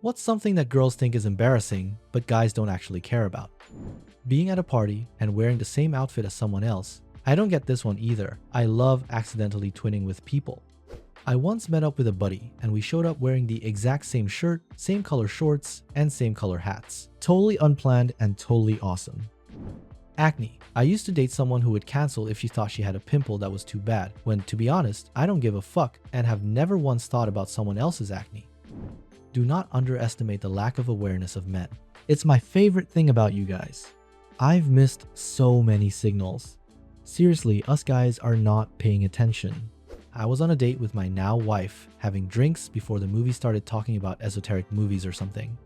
What's something that girls think is embarrassing, but guys don't actually care about? Being at a party and wearing the same outfit as someone else. I don't get this one either. I love accidentally twinning with people. I once met up with a buddy and we showed up wearing the exact same shirt, same color shorts, and same color hats. Totally unplanned and totally awesome. Acne. I used to date someone who would cancel if she thought she had a pimple that was too bad, when to be honest, I don't give a fuck and have never once thought about someone else's acne. Do not underestimate the lack of awareness of men. It's my favorite thing about you guys. I've missed so many signals. Seriously, us guys are not paying attention. I was on a date with my now wife, having drinks before the movie started talking about esoteric movies or something.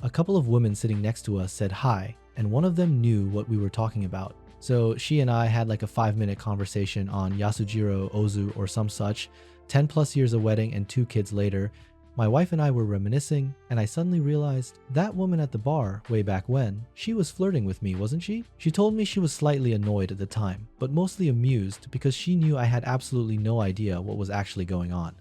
A couple of women sitting next to us said hi, and one of them knew what we were talking about. So she and I had like a 5-minute conversation on Yasujiro Ozu or some such. 10 plus years of wedding and 2 kids later, my wife and I were reminiscing, and I suddenly realized that woman at the bar way back when, she was flirting with me, wasn't she? She told me she was slightly annoyed at the time, but mostly amused because she knew I had absolutely no idea what was actually going on.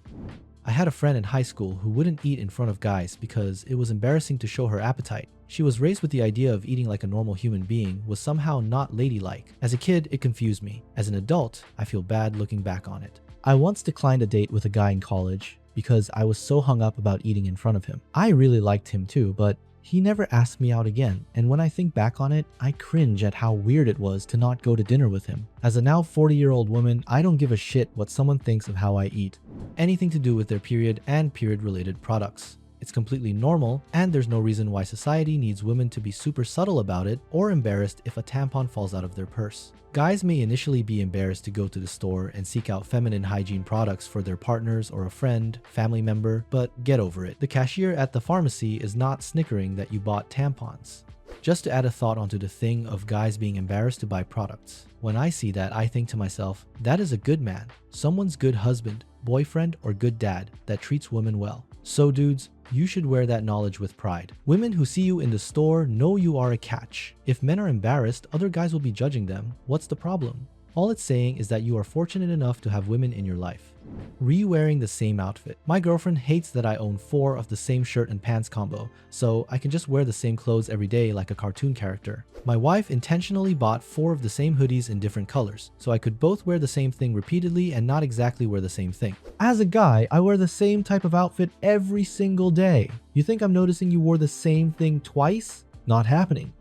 I had a friend in high school who wouldn't eat in front of guys because it was embarrassing to show her appetite. She was raised with the idea of eating like a normal human being was somehow not ladylike. As a kid, it confused me. As an adult, I feel bad looking back on it. I once declined a date with a guy in college because I was so hung up about eating in front of him. I really liked him too, but he never asked me out again, and when I think back on it, I cringe at how weird it was to not go to dinner with him. As a now 40-year-old woman, I don't give a shit what someone thinks of how I eat. Anything to do with their period and period-related products. It's completely normal, and there's no reason why society needs women to be super subtle about it or embarrassed if a tampon falls out of their purse. Guys may initially be embarrassed to go to the store and seek out feminine hygiene products for their partners or a friend, family member, but get over it. The cashier at the pharmacy is not snickering that you bought tampons. Just to add a thought onto the thing of guys being embarrassed to buy products. When I see that, I think to myself, that is a good man, someone's good husband, boyfriend, or good dad that treats women well. So dudes, you should wear that knowledge with pride. Women who see you in the store know you are a catch. If men are embarrassed, other guys will be judging them. What's the problem? All it's saying is that you are fortunate enough to have women in your life. Re-wearing the same outfit. My girlfriend hates that I own 4 of the same shirt and pants combo, so I can just wear the same clothes every day like a cartoon character. My wife intentionally bought 4 of the same hoodies in different colors, so I could both wear the same thing repeatedly and not exactly wear the same thing. As a guy, I wear the same type of outfit every single day. You think I'm noticing you wore the same thing twice? Not happening.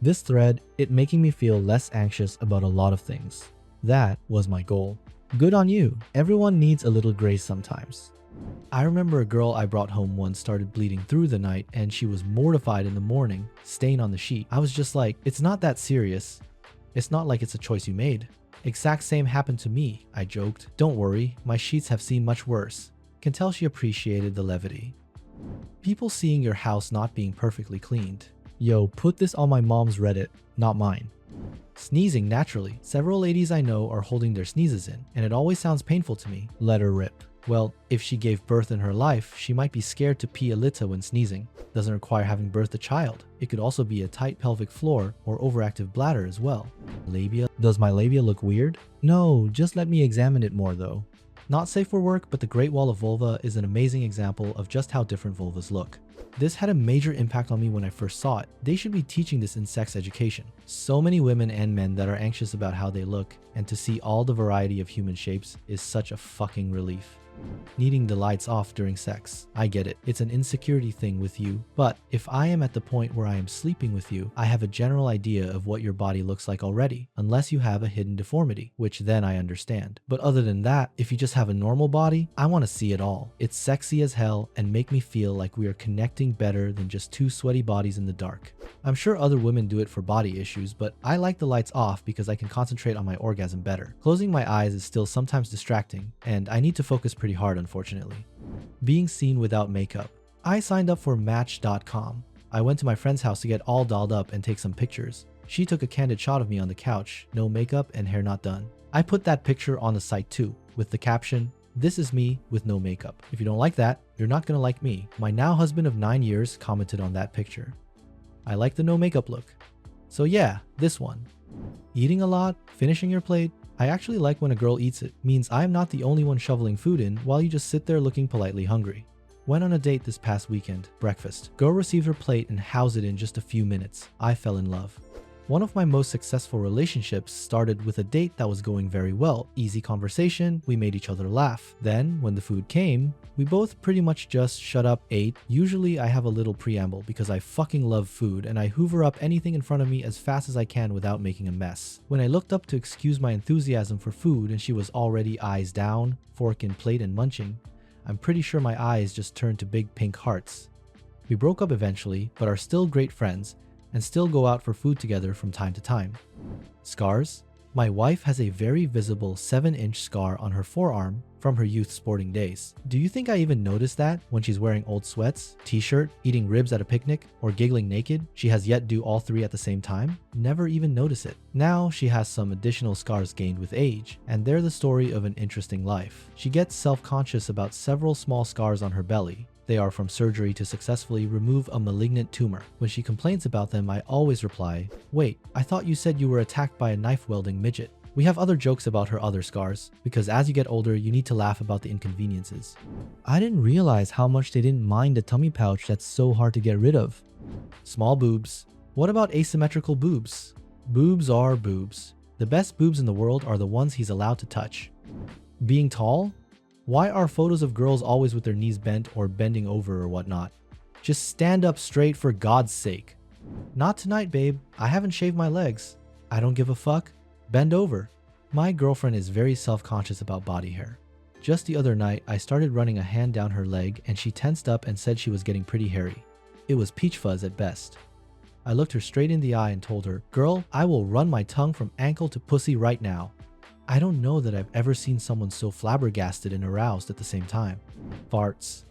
This thread, it making me feel less anxious about a lot of things. That was my goal. Good on you. Everyone needs a little grace sometimes. I remember a girl I brought home once started bleeding through the night and she was mortified in the morning, stain on the sheet. I was just like, it's not that serious. It's not like it's a choice you made. Exact same happened to me, I joked. Don't worry, my sheets have seen much worse. Can tell she appreciated the levity. People seeing your house not being perfectly cleaned. Yo, put this on my mom's Reddit, not mine. Sneezing naturally. Several ladies I know are holding their sneezes in, and it always sounds painful to me. Let her rip. Well, if she gave birth in her life, she might be scared to pee a little when sneezing. Doesn't require having birthed a child. It could also be a tight pelvic floor or overactive bladder as well. Labia. Does my labia look weird? No, just let me examine it more though. Not safe for work, but the Great Wall of Vulva is an amazing example of just how different vulvas look. This had a major impact on me when I first saw it. They should be teaching this in sex education. So many women and men that are anxious about how they look, and to see all the variety of human shapes is such a fucking relief. Needing the lights off during sex. I get it. It's an insecurity thing with you. But if I am at the point where I am sleeping with you, I have a general idea of what your body looks like already, unless you have a hidden deformity, which then I understand. But other than that, if you just have a normal body, I want to see it all. It's sexy as hell and make me feel like we are connecting better than just 2 sweaty bodies in the dark. I'm sure other women do it for body issues, but I like the lights off because I can concentrate on my orgasm better. Closing my eyes is still sometimes distracting, and I need to focus pretty hard, unfortunately. Being seen without makeup. I signed up for Match.com. I went to my friend's house to get all dolled up and take some pictures. She took a candid shot of me on the couch, no makeup and hair not done. I put that picture on the site too, with the caption, "This is me with no makeup. If you don't like that, you're not gonna like me." My now husband of 9 years commented on that picture. I like the no makeup look. So yeah, this one. Eating a lot, finishing your plate. I actually like when a girl eats it. Means I'm not the only one shoveling food in while you just sit there looking politely hungry. Went on a date this past weekend, breakfast. Girl received her plate and housed it in just a few minutes. I fell in love. One of my most successful relationships started with a date that was going very well. Easy conversation, we made each other laugh. Then, when the food came, we both pretty much just shut up, ate. Usually I have a little preamble because I fucking love food and I hoover up anything in front of me as fast as I can without making a mess. When I looked up to excuse my enthusiasm for food and she was already eyes down, fork in plate and munching, I'm pretty sure my eyes just turned to big pink hearts. We broke up eventually, but are still great friends and still go out for food together from time to time. Scars? My wife has a very visible 7-inch scar on her forearm from her youth sporting days. Do you think I even noticed that when she's wearing old sweats, t-shirt, eating ribs at a picnic, or giggling naked? She has yet do all three at the same time? Never even notice it. Now she has some additional scars gained with age, and they're the story of an interesting life. She gets self-conscious about several small scars on her belly. They are from surgery to successfully remove a malignant tumor. When she complains about them, I always reply, "Wait, I thought you said you were attacked by a knife-wielding midget." We have other jokes about her other scars, because as you get older, you need to laugh about the inconveniences. I didn't realize how much they didn't mind a tummy pouch that's so hard to get rid of. Small boobs. What about asymmetrical boobs? Boobs are boobs. The best boobs in the world are the ones he's allowed to touch. Being tall? Why are photos of girls always with their knees bent or bending over or whatnot? Just stand up straight for God's sake. Not tonight, babe. I haven't shaved my legs. I don't give a fuck. Bend over. My girlfriend is very self-conscious about body hair. Just the other night, I started running a hand down her leg and she tensed up and said she was getting pretty hairy. It was peach fuzz at best. I looked her straight in the eye and told her, "Girl, I will run my tongue from ankle to pussy right now." I don't know that I've ever seen someone so flabbergasted and aroused at the same time. Farts.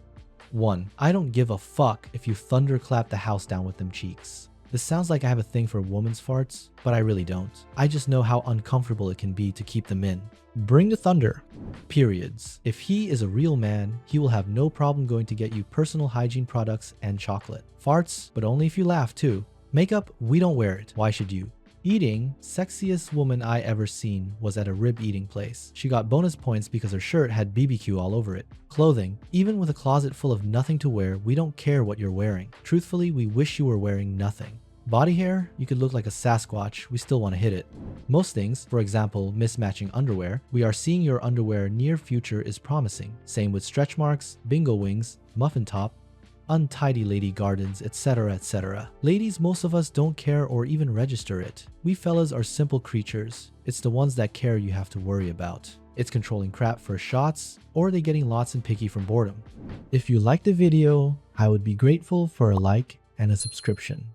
1. I don't give a fuck if you thunderclap the house down with them cheeks. This sounds like I have a thing for women's farts, but I really don't. I just know how uncomfortable it can be to keep them in. Bring the thunder. Periods. If he is a real man, he will have no problem going to get you personal hygiene products and chocolate. Farts, but only if you laugh too. Makeup, we don't wear it. Why should you? Eating, sexiest woman I ever seen was at a rib eating place. She got bonus points because her shirt had BBQ all over it. Clothing, even with a closet full of nothing to wear, we don't care what you're wearing. Truthfully, we wish you were wearing nothing. Body hair, you could look like a Sasquatch, we still want to hit it. Most things, for example, mismatching underwear, we are seeing your underwear near future is promising. Same with stretch marks, bingo wings, muffin top, untidy lady gardens, etc, etc. Ladies, most of us don't care or even register it. We fellas are simple creatures. It's the ones that care you have to worry about. It's controlling crap for shots, or they getting lots and picky from boredom. If you liked the video, I would be grateful for a like and a subscription.